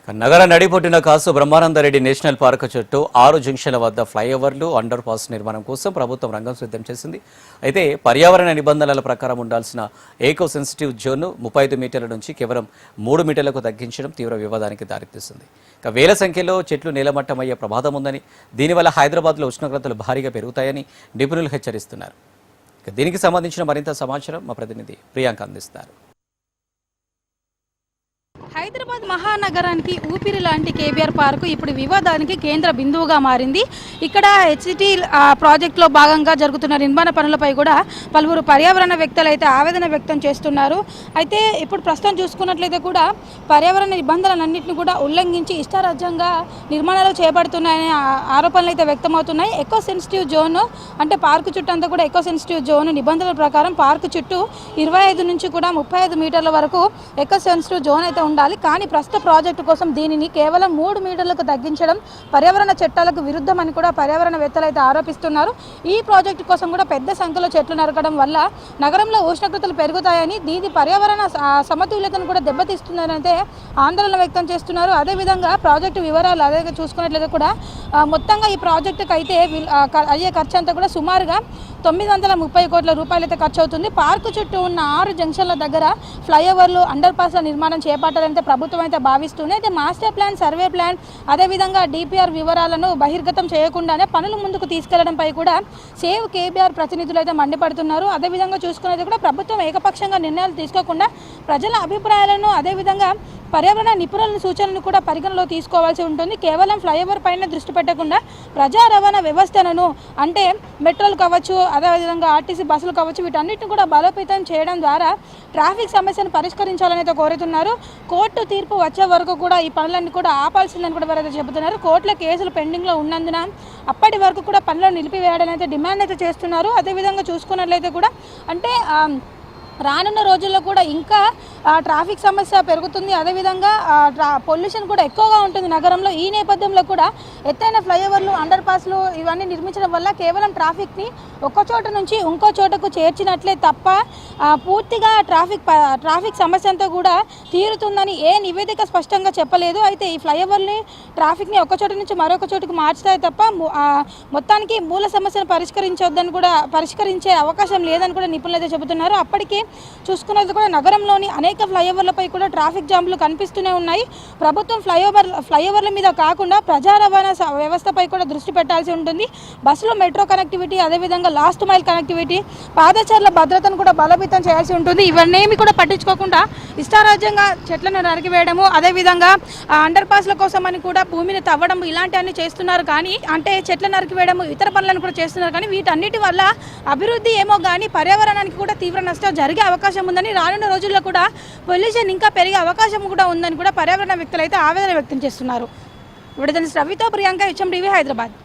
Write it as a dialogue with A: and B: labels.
A: నగర నడిబొడ్డున కాసు Brahmananda Reddy national park చుట్టూ 6 జంక్షన్ల వద్ద ఫ్లైఓవర్లు అండర్ పాస్ నిర్మాణం కోసం ప్రభుత్వం రంగం సిద్ధం చేసింది. అయితే పర్యావరణ నిబంధనల ప్రకారం ఉండాల్సిన ఏకో సెన్సిటివ్ జోన్ను 35 మీటర్ల నుంచి కేవలం 3 మీటర్లకు తగ్గించడం తీవ్ర వివాదానికి దారితీస్తుంది. వేల సంఖ్యలో చెట్లు నేలమట్టమయ్యే ప్రమాదం ఉందని, దీనివల్ల హైదరాబాద్లో ఉష్ణోగ్రతలు భారీగా పెరుగుతాయని నిపుణులు హెచ్చరిస్తున్నారు. దీనికి సంబంధించిన మరింత సమాచారం మా ప్రతినిధి ప్రియాంక అందిస్తారు.
B: హైదరాబాద్ మహానగరానికి ఊపిరి లాంటి కేబీఆర్ పార్కు ఇప్పుడు వివాదానికి కేంద్ర బిందువుగా మారింది. ఇక్కడ హెచ్సిటీ ప్రాజెక్టులో భాగంగా జరుగుతున్న నిర్మాణ పనులపై కూడా పలువురు పర్యావరణ వ్యక్తులు అయితే ఆవేదన వ్యక్తం చేస్తున్నారు. అయితే ఇప్పుడు ప్రస్తుతం చూసుకున్నట్లయితే కూడా పర్యావరణ నిబంధనలన్నింటినీ కూడా ఉల్లంఘించి ఇష్టారాజ్యంగా నిర్మాణాలు చేపడుతున్నాయనే ఆరోపణలు అయితే వ్యక్తమవుతున్నాయి. ఎకో సెన్సిటివ్ జోన్ అంటే పార్కు చుట్టూ అంతా కూడా ఎకో సెన్సిటివ్ జోన్ నిబంధనల ప్రకారం పార్కు చుట్టూ 25 నుంచి కూడా 35 మీటర్ల వరకు ఎకో సెన్సిటివ్ జోన్ అయితే ఉండాలి. కానీ ప్రస్తుత ప్రాజెక్టు కోసం దీనిని కేవలం 3 మీటర్లకు తగ్గించడం పర్యావరణ చట్టాలకు విరుద్ధమని కూడా పర్యావరణవేత్తలు అయితే ఆరోపిస్తున్నారు. ఈ ప్రాజెక్టు కోసం కూడా పెద్ద సంఖ్యలో చెట్లు నరకడం వల్ల నగరంలో ఉష్ణోగ్రతలు పెరుగుతాయని, దీని పర్యావరణ సమతుల్యతను కూడా దెబ్బతీస్తుందని అయితే ఆందోళన వ్యక్తం చేస్తున్నారు. అదేవిధంగా ప్రాజెక్టు వివరాలు అదే చూసుకున్నట్లయితే కూడా మొత్తంగా ఈ ప్రాజెక్టుకు అయితే అయ్యే ఖర్చు అంతా కూడా సుమారుగా 930 కోట్ల రూపాయలు అయితే ఖర్చు అవుతుంది. పార్కు చుట్టూ ఉన్న 6 జంక్షన్ల దగ్గర ఫ్లైఓవర్లు, అండర్ పాస్ల నిర్మాణం చేపట్టాలంటే ప్రభుత్వం అయితే భావిస్తుంది. అయితే మాస్టర్ ప్లాన్, సర్వే ప్లాన్, అదేవిధంగా డిపిఆర్ వివరాలను బహిర్గతం చేయకుండానే పనులు ముందుకు తీసుకెళ్లడంపై కూడా సేవ్ కేబీఆర్ ప్రతినిధులు అయితే మండిపడుతున్నారు. అదేవిధంగా చూసుకునేది కూడా ప్రభుత్వం ఏకపక్షంగా నిర్ణయాలు తీసుకోకుండా ప్రజల అభిప్రాయాలను, అదేవిధంగా పర్యావరణ నిపుణుల సూచనలను కూడా పరిగణలో తీసుకోవాల్సి ఉంటుంది. కేవలం ఫ్లైఓవర్ పైన దృష్టి పెట్టకుండా ప్రజా రవాణా వ్యవస్థను అంటే మెట్రోలు కావచ్చు, అదేవిధంగా ఆర్టీసీ బస్సులు కావచ్చు, వీటన్నిటిని కూడా బలోపేతం చేయడం ద్వారా ట్రాఫిక్ సమస్యను పరిష్కరించాలని అయితే కోరుతున్నారు. కోర్టు తీర్పు వచ్చే వరకు కూడా ఈ పనులన్నీ కూడా ఆపాల్సిందని కూడా వారైతే చెబుతున్నారు. కోర్టుల కేసులు పెండింగ్లో ఉన్నందున అప్పటి వరకు కూడా పనులను నిలిపివేయడానికి అయితే డిమాండ్ అయితే చేస్తున్నారు. అదేవిధంగా చూసుకున్నట్లయితే కూడా అంటే రానున్న రోజుల్లో కూడా ఇంకా ట్రాఫిక్ సమస్య పెరుగుతుంది. అదేవిధంగా పొల్యూషన్ కూడా ఎక్కువగా ఉంటుంది నగరంలో. ఈ నేపథ్యంలో కూడా ఎత్తైన ఫ్లైఓవర్లు, అండర్ పాస్లు ఇవన్నీ నిర్మించడం వల్ల కేవలం ట్రాఫిక్ని ఒక చోట నుంచి ఇంకో చోటకు చేర్చినట్లే తప్ప పూర్తిగా ట్రాఫిక్ సమస్య అంతా కూడా తీరుతుందని ఏ నివేదిక స్పష్టంగా చెప్పలేదు. అయితే ఈ ఫ్లైఓవర్ని ట్రాఫిక్ని ఒక చోట నుంచి మరొక చోటుకు మార్చుతాయి తప్ప మొత్తానికి మూల సమస్యను పరిష్కరించే అవకాశం లేదని కూడా నిపుణులు అయితే చెబుతున్నారు. అప్పటికే చూసుకున్నది కూడా నగరంలోని అనేక ఫ్లైఓవర్లపై కూడా ట్రాఫిక్ జామ్లు కనిపిస్తూనే ఉన్నాయి. ప్రభుత్వం ఫ్లైఓవర్ల మీద కాకుండా ప్రజా రవాణా వ్యవస్థపై కూడా దృష్టి పెట్టాల్సి ఉంటుంది. బస్సులో మెట్రో కనెక్టివిటీ, అదేవిధంగా లాస్ట్ మైల్ కనెక్టివిటీ, పాదచారుల భద్రతను కూడా బలోపేతం చేయాల్సి ఉంటుంది. ఇవన్నీ కూడా పట్టించుకోకుండా ఇష్టారాజ్యంగా చెట్లను నరికివేయడము, అదేవిధంగా అండర్ పాస్ల కోసం అని కూడా భూమిని తవ్వడం, ఇలాంటివన్నీ చేస్తున్నారు. కానీ అంటే చెట్లు నరికివేయడము, ఇతర పనులను కూడా చేస్తున్నారు. కానీ వీటన్నిటి వల్ల అభివృద్ధి ఏమో కానీ పర్యావరణానికి కూడా తీవ్ర నష్టం జరిగే అవకాశం ఉందని, రానున్న రోజుల్లో కూడా పొల్యూషన్ ఇంకా పెరిగే అవకాశం కూడా ఉందని కూడా పర్యావరణ వ్యక్తులు అయితే ఆవేదన వ్యక్తం చేస్తున్నారు. విడుదల రవితో ప్రియాంక, HMTV, హైదరాబాద్.